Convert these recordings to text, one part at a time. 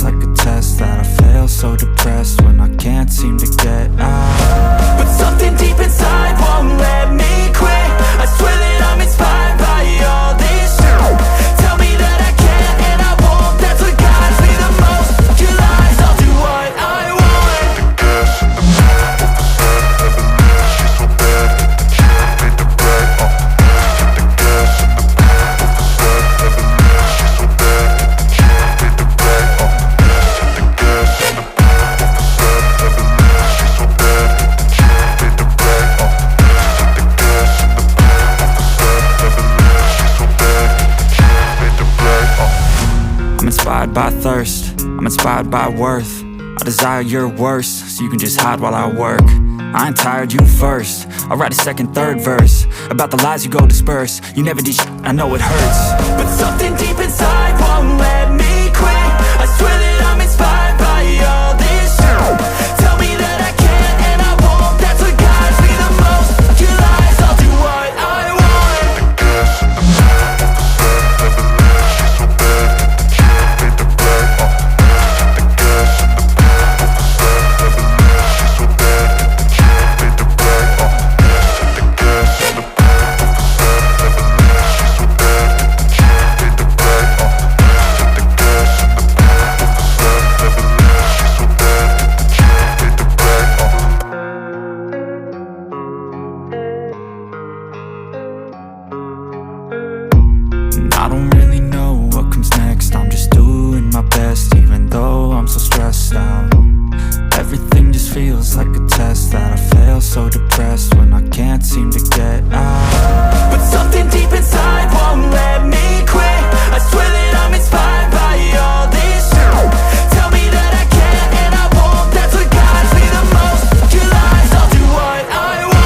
feels like a test that I fail, so depressed when I can't seem to get out. But something deep inside won't let me quit. I swear that I'm inspired by all this shit. Tell me that I can't and I won't. That's what guides me the most. Your lies, I'll do what I want. I'm inspired by thirst, I'm inspired by worth. I desire your worst, so you can just hide while I work. I ain't tired, you first. I'll write a second, third verse about the lies you go disperse. You never did shit, I know it hurts. But something deep inside won't let me quit. I swear that I'm inspired by all this shit. Tell me that I can't and I won't. That's what guides me the most. Your lies, I'll do what I want. I don't really know what comes next. I'm just doing my best, even though I'm so stressed out. Everything just feels like a test that I fail, so depressed when I can't seem to get out. But something deep inside won't let me quit. I swear that I'm inspired by all this shit. Tell me that I can't and I won't. That's what guides me the most. Your lies, I'll do what I want.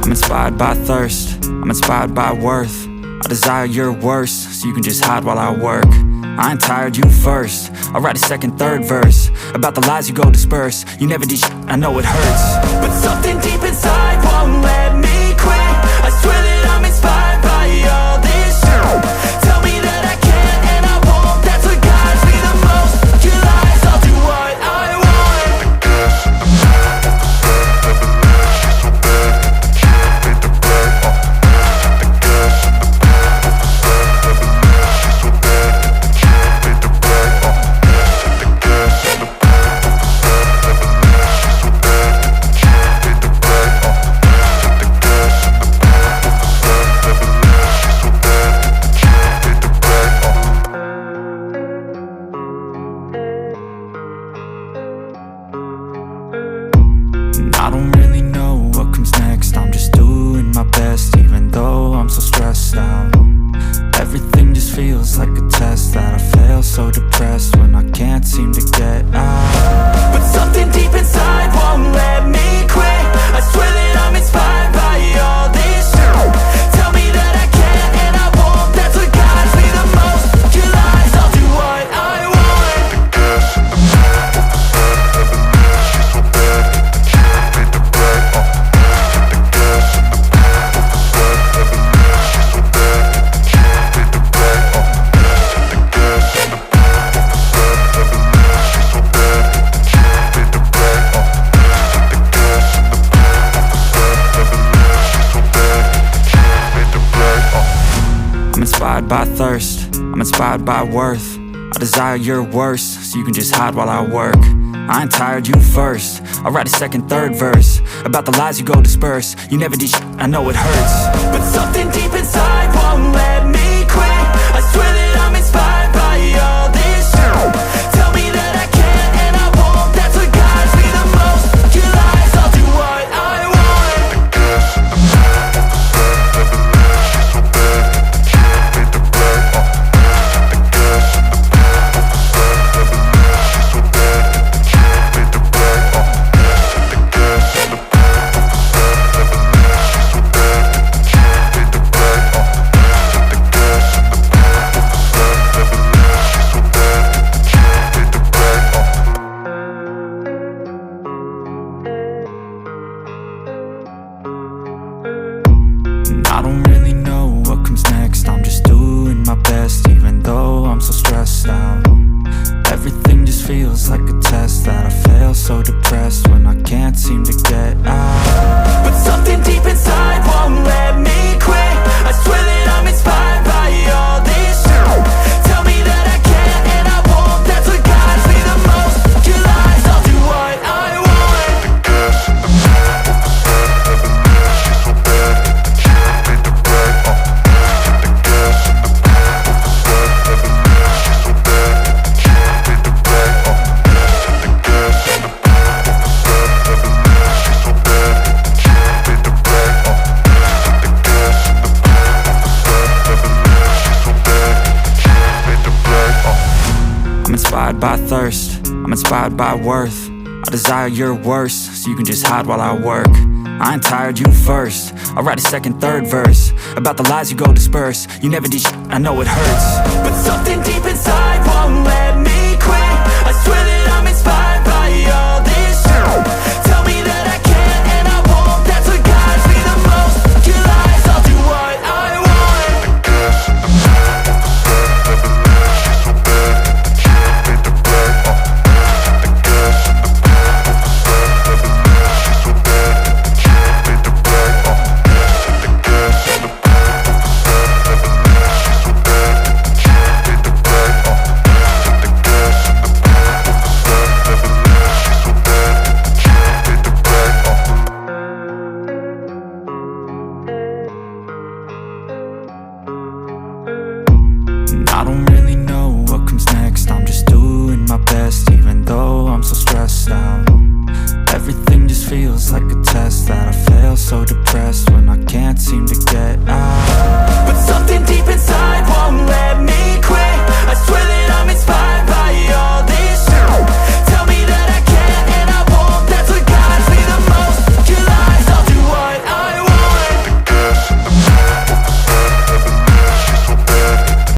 I'm inspired by thirst, I'm inspired by worth. I desire your worst, so you can just hide while I work. I ain't tired, you first. I'll write a second, third verse about the lies you go disperse. You never did shit, I know it hurts. But something deep inside won't let me quit. I swear that I'm inspired by all this shit. Tell me that I can't and I won't. That's what guides me the most. Your lies, I'll do what I want. I don't really know what comes next. I'm just doing my best, even though I'm so stressed out. Everything just feels like a test that I fail, so depressed when I can't seem to get out. But something deep inside won't let me quit. I swear that I'm inspired by all this shit. Tell me that I can't and I won't. That's what guides me the most. Your lies, I'll do what I want. I'm inspired by thirst, I'm inspired by worth. I desire your worst, so you can just hide while I work. I ain't tired, you first. I'll write a second, third verse about the lies you go disperse. You never did shit, I know it hurts. But something deep inside won't let me quit. I swear that I'm inspired by all this shit. Tell me that I can't and I won't. That's what guides me the most. Your lies, I'll do what I want. feels like a test that I fail, so depressed when I can't seem to get out. But something deep inside won't let me quit. I swear that I'm inspired by all this shit. Tell me that I can and I won't. That's what guides me the most. Your lies, I'll do what I want. I'm inspired by thirst, I'm inspired by worth. I desire your worst, so you can just hide while I work. I ain't tired, you first. I'll write a second, third verse about the lies you go disperse. You never did shit, I know it hurts. But something deep inside won't let